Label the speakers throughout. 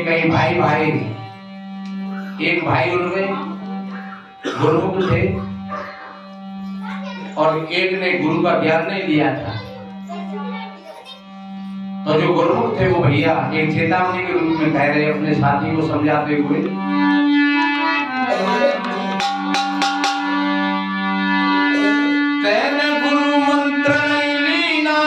Speaker 1: कई भाई भाई, एक भाई उनमें गुरुमुख थे और एक ने गुरु का ज्ञान नहीं लिया था। तो जो गुरुमुख थे वो भैया एक चेतावनी के रूप में कह रहे अपने साथी को समझाते हुए, तेने गुरु मंत्र नहीं लीना,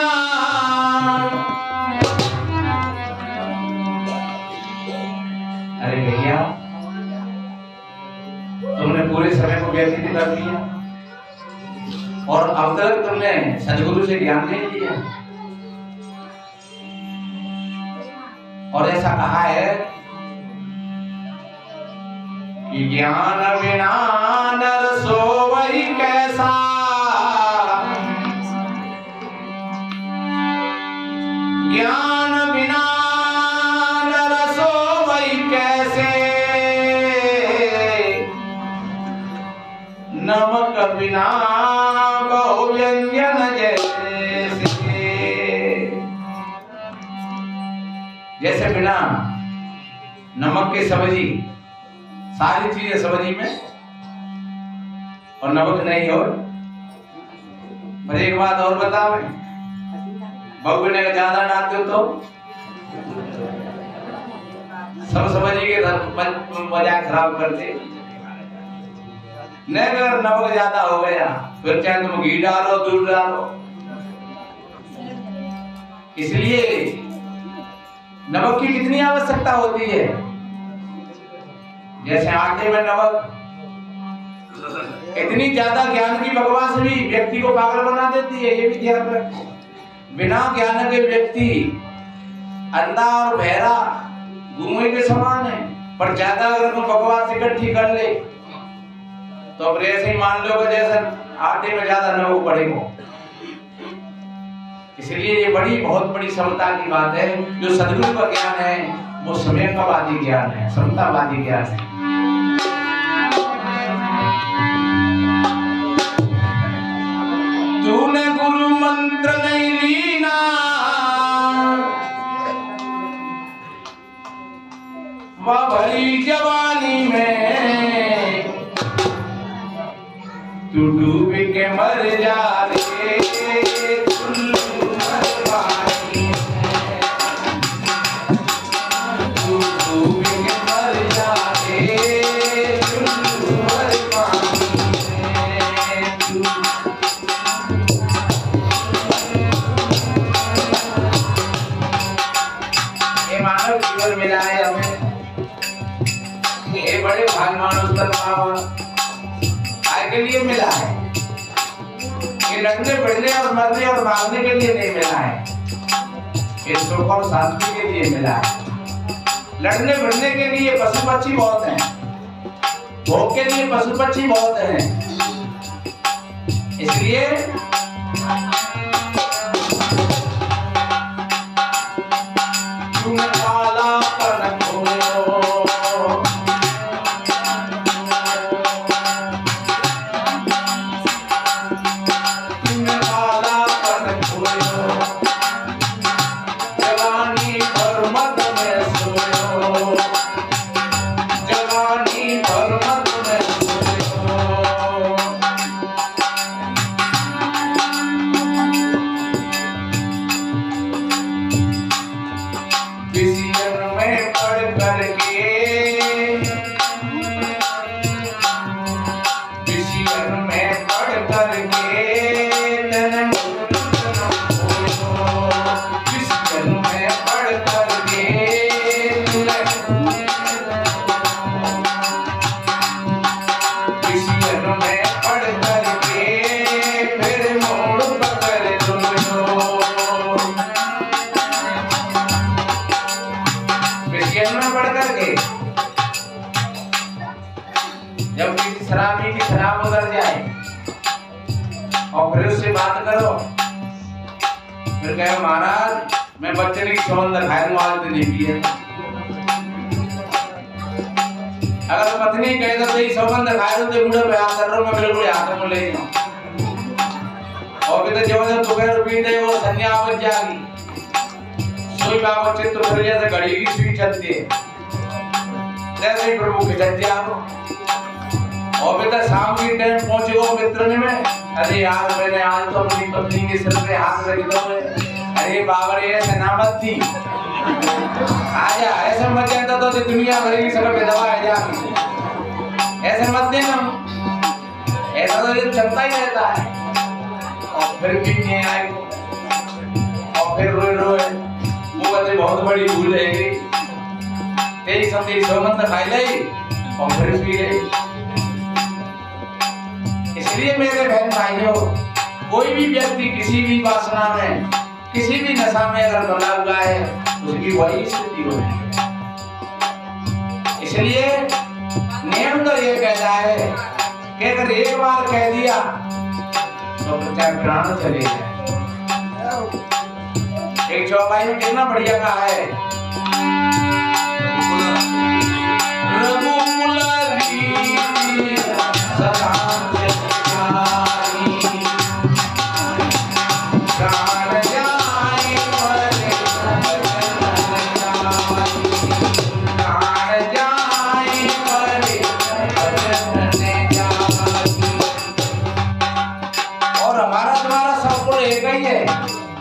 Speaker 1: अरे भैया तुमने पूरे समय को व्यतीत कर दिया और अब तक तुमने सदगुरु से ज्ञान नहीं लिया। और ऐसा कहा है कि ज्ञान बिना नर सोवई कैसा, ज्ञान बिना नर सोवई कैसे, नमक बिना बहु व्यंजन जैसे, जैसे बिना नमक के सब्जी, सारी चीजें सब्जी में और नमक नहीं हो। पर एक बात और बताओ, बहु ने ज्यादा डालते हो तो सब सब्जी के मजा खराब कर दे। नहीं, अगर नमक ज्यादा हो गया फिर चाहे तुम घी डालो दूध डालो। इसलिए नमक की कितनी आवश्यकता होती है। जैसे आटे में नमक, इतनी ज्यादा ज्ञान की बकवास भी व्यक्ति को पागल बना देती है, ये भी ध्यान रखें। बिना ज्ञान के व्यक्ति अंधा और बहरा गूंगे के समान है। पर ज्यादा अगर तुम बकवास इकट्ठी कर ले तो अब ऐसे ही मान लो कि जैसे आटे में ज्यादा नमक पड़ेगा। इसलिए ये बहुत बड़ी समता की बात है। जो सदगुरु का ज्ञान है वो समयवादी ज्ञान है, समतावादी ज्ञान है। तूने गुरु मंत्र नहीं लीना, वह भरी जवानी में तू डूब के मर जा रे, मिला है हमें, ये बड़े भाग मानुष आय के लिए मिला है। ये लड़ने बढ़ने और मरने और भागने के लिए नहीं मिला है, ये सुख और शांति के लिए मिला है। लड़ने बढ़ने के लिए पशु पक्षी बहुत हैं, भोग के लिए पशु पक्षी बहुत हैं। इसलिए जब किसी शराबी की शराब उतर जाए और फिर उससे बात करो, फिर कहे महाराज मैं बच्चे की सौंदर्य खाए आज तो नहीं पिए। अगर पत्नी कहे तो सही सौगंध खाए तो मुझे बयान कर रहा हूँ, मैं बिल्कुल हाथ में ले जाऊँ। और कहते जब दोपहर पीते वो संज्ञा बच जाएगी, सोई बाबा चित्त फिर जैसे घड़ी की सुई चलती है। जैसे ही प्रभु खिंच जाओ और बेटा शाम की टाइम पहुंचे गो मित्र ने में, अरे यार मैंने आज तो अपनी पत्नी के सिर पे हाथ रख दो। अरे बाबा रे ऐसे ना मत थी, आजा ऐसे मत जानता तो दुनिया भर की सड़क पे दबा है जा, ऐसे मत देना, ऐसा तो ये चलता ही रहता है। और फिर भी नहीं आए और फिर रोए रोए वो कहते बहुत बड़ी भूल है गई, तेरी समझी सोमत खाई ली और फिर पी गई। इसलिए मेरे बहन भाइयों, कोई भी व्यक्ति किसी भी वासना में, किसी भी नशा में अगर बना हुआ है, उसकी वही स्थिति होती है। इसलिए नियम तो ये कहता है कि अगर एक बार कह दिया तो चाहे प्राण चले जाए। एक चौपाई में कितना बढ़िया कहा है,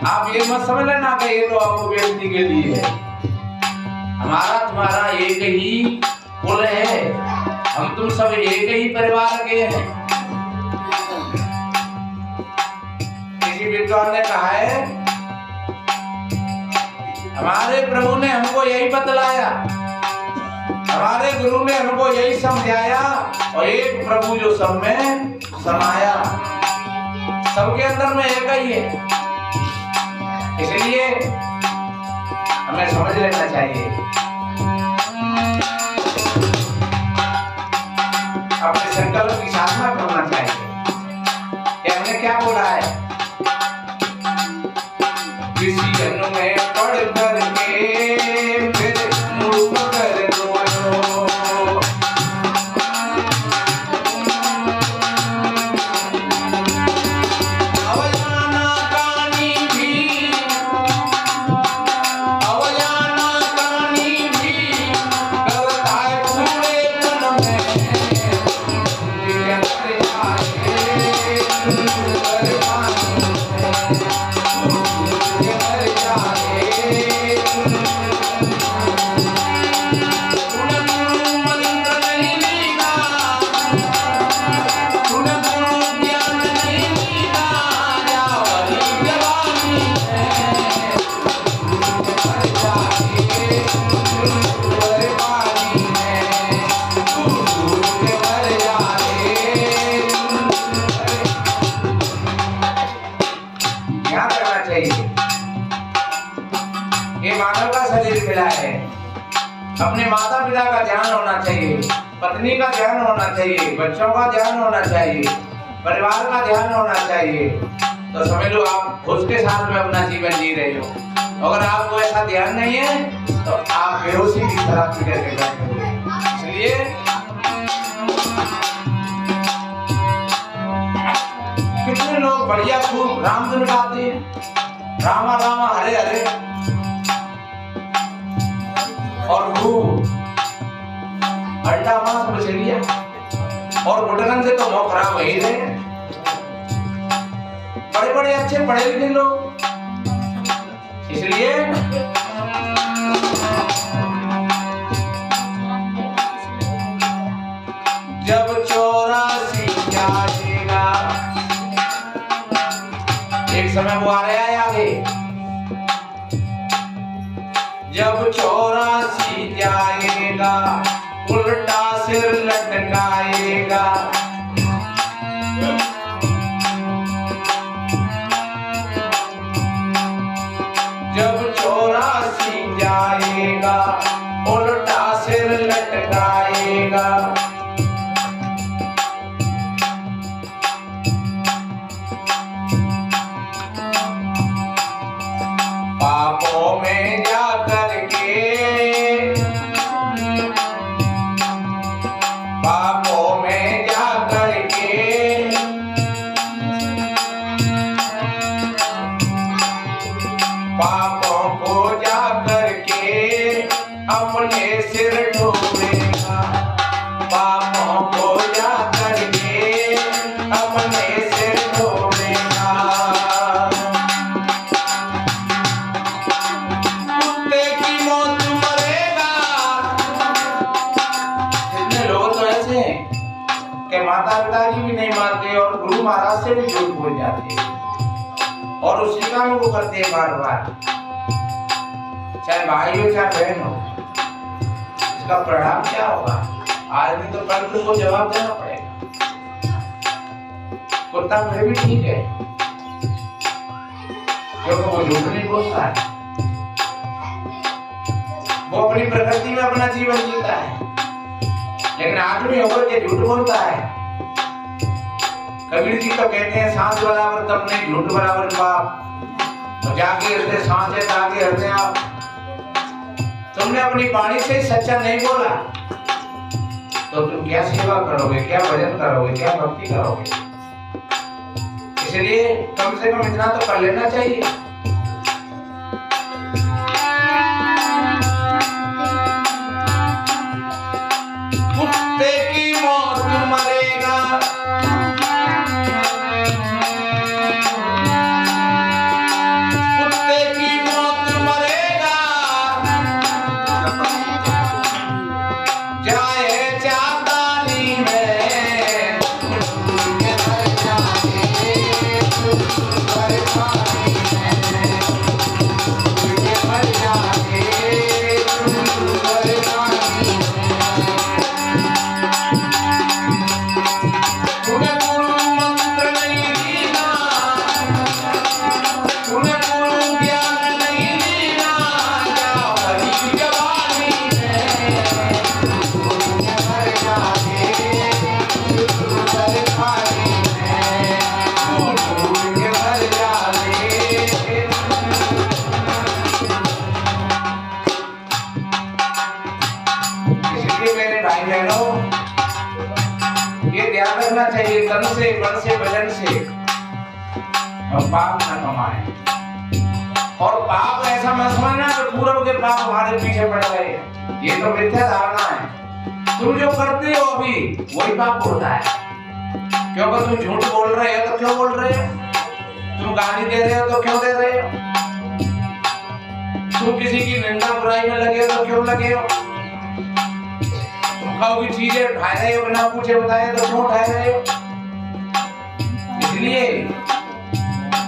Speaker 1: आप ये मत समझ लेना कि ये तो आपको व्यक्ति के लिए है। हमारा तुम्हारा एक ही कुल है, हम तुम सब एक ही परिवार के हैं। किसी विद्वान ने कहा है, हमारे प्रभु ने हमको यही बतलाया, हमारे गुरु ने हमको यही समझाया, और एक प्रभु जो सब में समाया, सबके अंदर में एक ही है। इसलिए हमें समझ लेना चाहिए, अपने संकल्प की साधना करना चाहिए। कि हमने क्या बोला है, किसी जन्म में पढ़ करके फिर मूर्ख कर दो, अपने माता पिता का ध्यान होना चाहिए, पत्नी का ध्यान होना चाहिए, बच्चों का ध्यान होना चाहिए, परिवार का ध्यान होना चाहिए। तो समझ लो आप उसके साथ में अपना जीवन जी रहे हो। अगर आपको ऐसा ध्यान नहीं है तो आप बेहोशी की तरह फिकर के बैठे। इसलिए कितने लोग बढ़िया खूब राम धुन गाते हैं, रामा रामा हरे हरे, और खूब अंडा मांस मछलियां और गुटकन से तो मुंह खराब हो ही रहे हैं। बड़े बड़े अच्छे पढ़े लिखे लोग। इसलिए जब 84 जाएगा, एक समय वो आ रहा है आगे, जब 84 जाएगा उल्टा सिर लटकाएगा, जब 84 जाएगा उल्टा सिर लटकाएगा। पापों में जा करके, पापों में जा और उसी काम को करते हैं बार बार, चाहे भाई हो चाहे बहन हो। इसका परिणाम क्या होगा? आदमी तो कल को जवाब देना पड़ेगा। कुत्ता फिर भी ठीक है क्योंकि वो झूठ नहीं बोलता है, वो अपनी प्रकृति में अपना जीवन जीता है। लेकिन आदमी होकर के झूठ बोलता है। कबीर जी तो कहते हैं सांस बराबर तब नहीं झूठ बराबर पाप, तो जाके हृदय सांस है ताकि हृदय आप। तुमने अपनी वाणी से सच्चा नहीं बोला तो तुम क्या सेवा करोगे, क्या भजन करोगे, क्या भक्ति करोगे? इसलिए कम से कम इतना तो कर लेना चाहिए। कुत्ते की मौत मरेगा, कुत्ते की मौत मरेगा, जाए चांदानी में चाहिए तन से मन से वचन से हम पाप न कमाएं। और पाप ऐसा मत समझना कि पूर्व के पाप हमारे पीछे पड़ गए, ये तो मिथ्या धारणा है। तुम जो करते हो अभी वही पाप होता है, क्योंकि तुम झूठ बोल रहे हो तो क्यों बोल रहे हो, तुम गाली दे रहे हो तो क्यों दे रहे हो, तुम किसी की निंदा बुराई में लगे हो तो क्यों लगे हो, की चीजें उठा रहे हो बिना पूछे बताए तो क्यों उठा रहे हो? इसलिए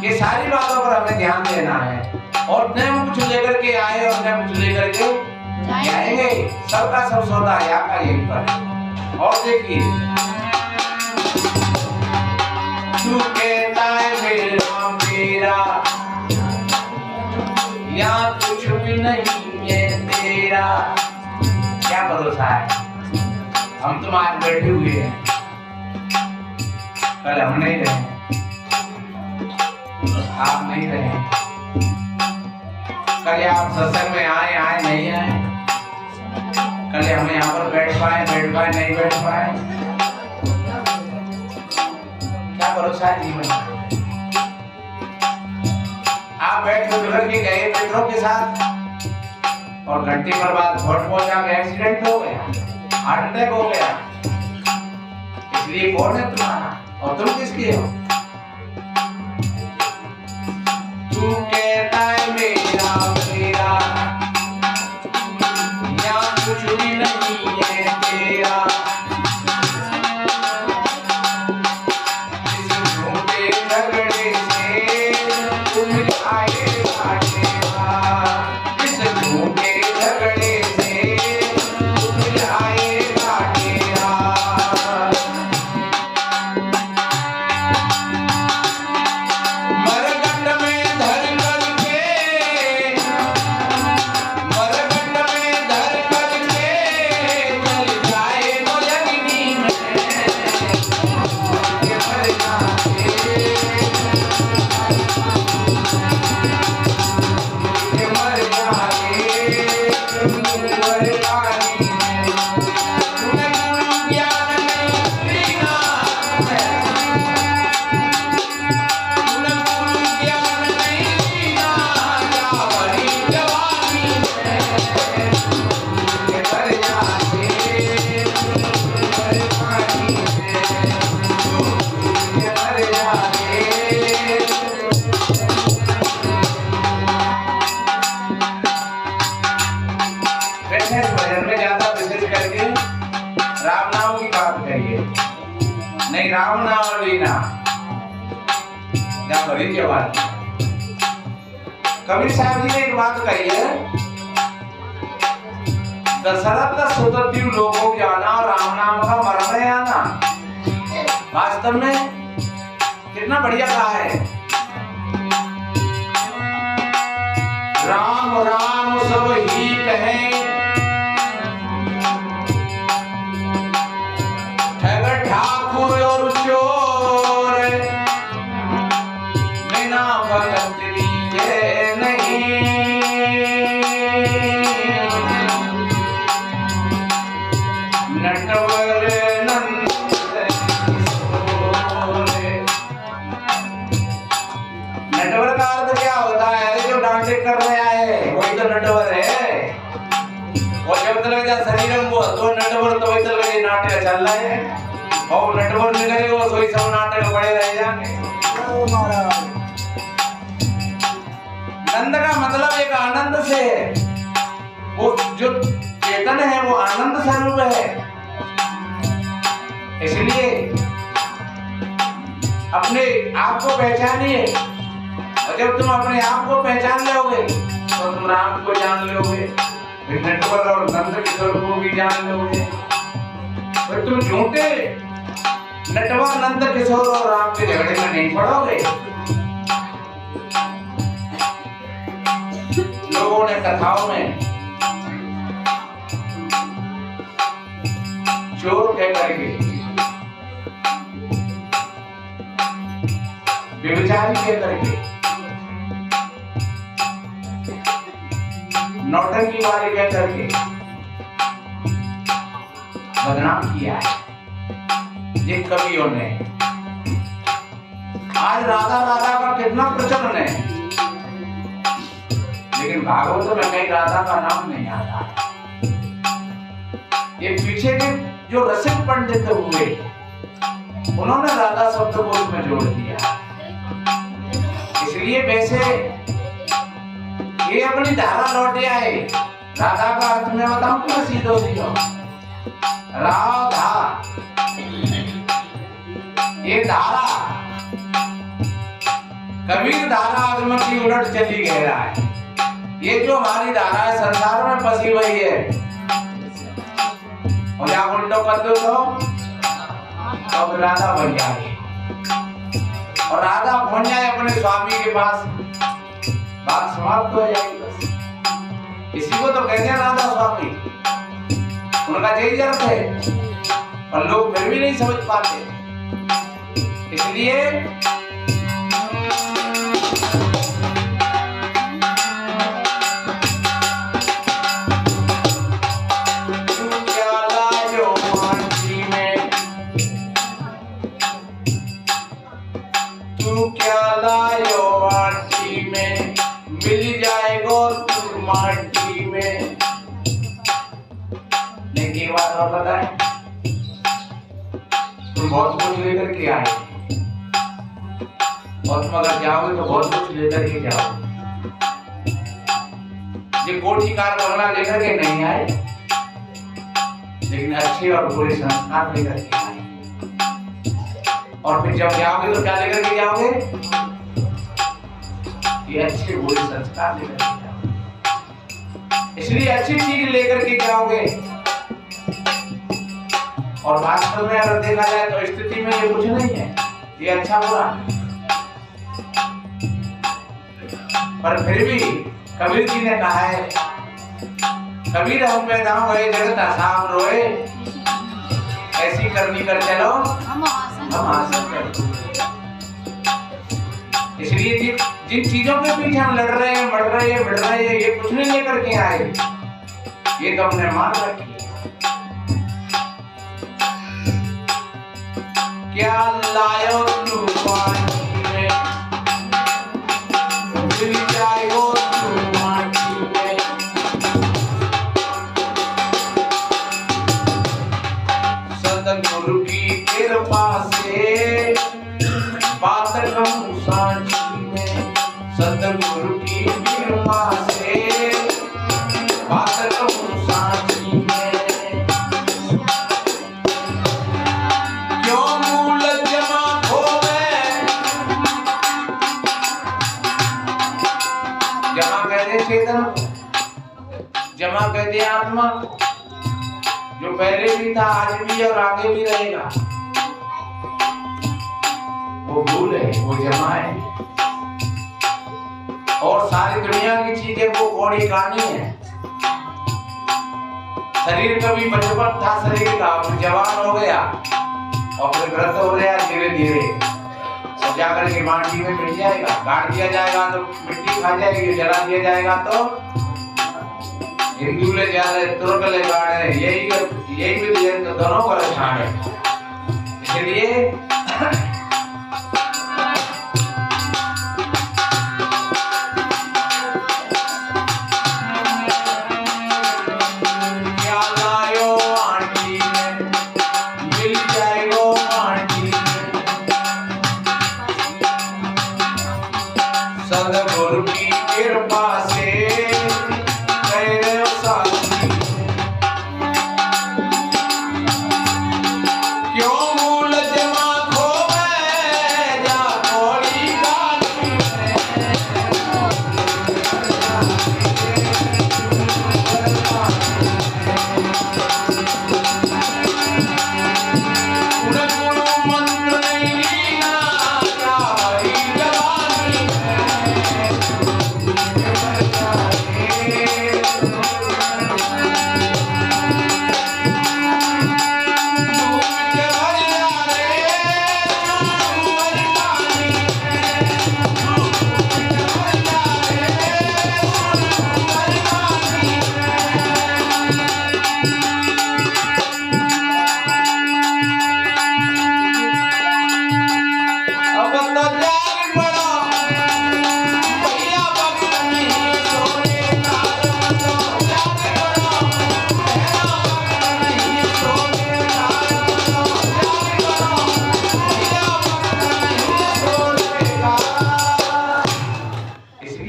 Speaker 1: ये सारी बातों पर हमें ध्यान देना है। और न हम कुछ लेकर के आए और न कुछ लेकर के जाएंगे, सबका सब सौदा है आपका यहीं पर। और देखिए तू कहता है मेरा मेरा, यहाँ कुछ भी नहीं है तेरा, क्या भरोसा है? हम तुम आज बैठे हुए हैं, कल हम नहीं रहे, आप नहीं रहे, कल आप सत्संग में आए नहीं आए, कल हम यहाँ पर बैठ पाए नहीं बैठ पाए, क्या भरोसा है जीवन? आप बैठ गुजर के गए मित्रों के साथ और घंटे पर बाद घोट पहुंचा के एक्सीडेंट हो गया, हार्ट अटैक हो गया। इसलिए कौन है तुम्हारा और तुम किसके हो? तू कहता है मेरा मेरा, यहाँ कुछ भी नहीं है तेरा, इस झूठे झगड़े से तुम आए काटेगा, इस झूठे झगड़े नहीं राम नाम लीना क्या भरी जवान कबीर साहब जी ने एक बात कही है, दशरथ सुतति लोगों जाना और राम नाम का मरण आना। वास्तव में कितना बढ़िया कहा है। राम राम सब ही कहें, ठग ठाकुर और चोर, बिना भगत रीझे नहीं। नटवर नंद नटवर का अर्थ क्या होता है? जो डांटे कर रहे आए वही तो नटवर है। और जब तक जा शरीर में वो तो नटवर तो वही तक ये नाटक चल रहा है। और नटवर नहीं करेगा वो सोई सब नाटक पड़े रह जाएंगे। नंद का मतलब एक आनंद से है। वो जो चेतन है वो आनंद स्वरूप है। इसलिए अपने आप को पहचानिए, और जब तुम अपने आप को पहचान लोगे तो तुम राम को जान लोगे, नटवर और नंद किशोर को भी जान लोगे। और तुम झूठे नटवर नंद किशोर और राम के झगड़े में नहीं पड़ोगे। लोगों ने कथाओं में चोर कह करके, व्यभिचारी कह करके, नौटंकी वाले कह करके बदनाम किया है ये कवियों ने। आज राधा राधा का कितना प्रचलन है, लेकिन भागवत में कहीं राधा का नाम नहीं आता। ये पीछे के जो रसिक पंडित हुए उन्होंने राधा शब्द को उसमें जोड़ दिया। इसलिए वैसे ये अपनी धारा लौटे आए। राधा का अर्थ में बताऊं तो सीधो सीधो राधा, ये धारा कबीर धारा आगमन की उलट चली गहरा है। ये जो हमारी धारा है संसार में फंसी हुई है, और आप उल्टो कर दो तो राधा बन जाए, और राधा पहुंच जाए अपने स्वामी के पास, बात समाप्त हो जाएगी बस। इसी को तो कहते हैं राधा स्वामी। उनका यही अर्थ है, पर लोग फिर भी नहीं समझ पाते। इसलिए क्या लायो माटी में, मिल जाएगो तू माटी में। लेकिन एक बात और बताएं, तुम बहुत कुछ लेकर के आए, और तुम अगर जाओगे तो बहुत कुछ लेकर के जाओ। ये कोठी कार बंगला लेकर के नहीं आए, लेकिन अच्छे और बुरे संस्कार लेकर के आए। और फिर जब जाओगे तो क्या लेकर के जाओगे? ये अच्छे बुरे संस्कार लेकर के जाओगे। इसलिए अच्छी चीज लेकर के जाओगे। और वास्तव में अगर देखा जाए तो स्थिति में ये कुछ नहीं है, ये अच्छा बुरा। पर फिर भी कबीर जी ने कहा है, कबीर हम पैदा हुए जगत आसाम रोए, ऐसी करनी कर चलो हम हासिल कर। इसलिए जिन चीजों के पीछे हम लड़ रहे हैं, बढ़ रहे हैं, बढ़ रहे हैं, ये कुछ नहीं लेकर के आए, ये तो हमने मान रखी है। क्या लायो तू माटी में, मिल जाएगो तू माटी में। सतगुरु की कृपा से बात कहूं सांची में, सतगुरु की कृपा से बात कहूं सांची में। क्यों मूल जमा खोवे, जमा कहते चेतन, जमा कहते आत्मा, जो पहले भी था आज भी और आगे भी रहेगा। वो भूल है, वो जमा है। और सारी दुनिया की चीजें वो कौड़ी कहानी है। शरीर कभी बचपन था शरीर का, फिर जवान हो गया और फिर ग्रस्त हो गया धीरे धीरे, और जाकर के माटी में मिल जाएगा। गाड़ दिया जाएगा तो मिट्टी खा जाएगी, जला दिया जाएगा तो हिंदू ले जा रहे, तुर्क ले गाड़े, यही भी तो दोनों का लक्षण है। इसलिए सद्गुरु की कृपा से क्यों मूल जमा खो गए जा थोड़ी गाली मंत्र नहीं लीना क्या हरी जवानी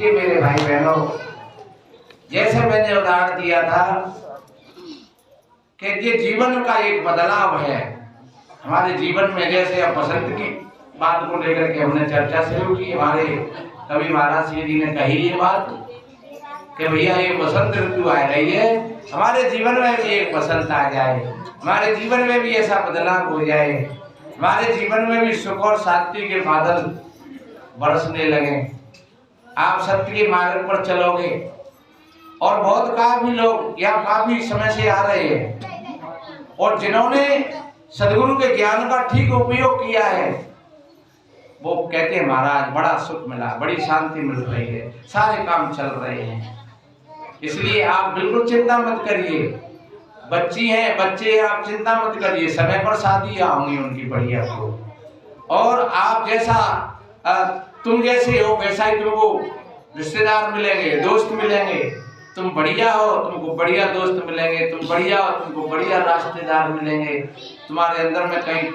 Speaker 1: मेरे भाई बहनों, जैसे मैंने उदाहरण दिया था कि ये जीवन का एक बदलाव है हमारे जीवन में। जैसे अब बसंत की बात को लेकर के हमने चर्चा शुरू की, हमारे कवि महाराज जी ने कही ये बात कि भैया ये बसंत ऋतु आ रही है, हमारे जीवन में भी एक बसंत आ जाए, हमारे जीवन में भी ऐसा बदलाव हो जाए, हमारे जीवन में भी सुख और शांति के बादल बरसने लगे, आप सत्य के मार्ग पर चलोगे। और बहुत काफी लोग यहाँ काफी समय से आ रहे हैं और जिन्होंने सदगुरु के ज्ञान का ठीक उपयोग किया है वो कहते हैं महाराज बड़ा सुख मिला, बड़ी शांति मिल रही है, सारे काम चल रहे हैं। इसलिए आप बिल्कुल चिंता मत करिए, बच्ची हैं बच्चे हैं, आप चिंता मत करिए, समय पर शादी होंगी उनकी बढ़िया को। और आप जैसा तुम जैसे हो वैसा ही तुमको रिश्तेदार मिलेंगे, दोस्त मिलेंगे। तुम बढ़िया हो तुमको बढ़िया दोस्त मिलेंगे, तुम बढ़िया हो तुमको बढ़िया रिश्तेदार मिलेंगे। तुम्हारे अंदर में कहीं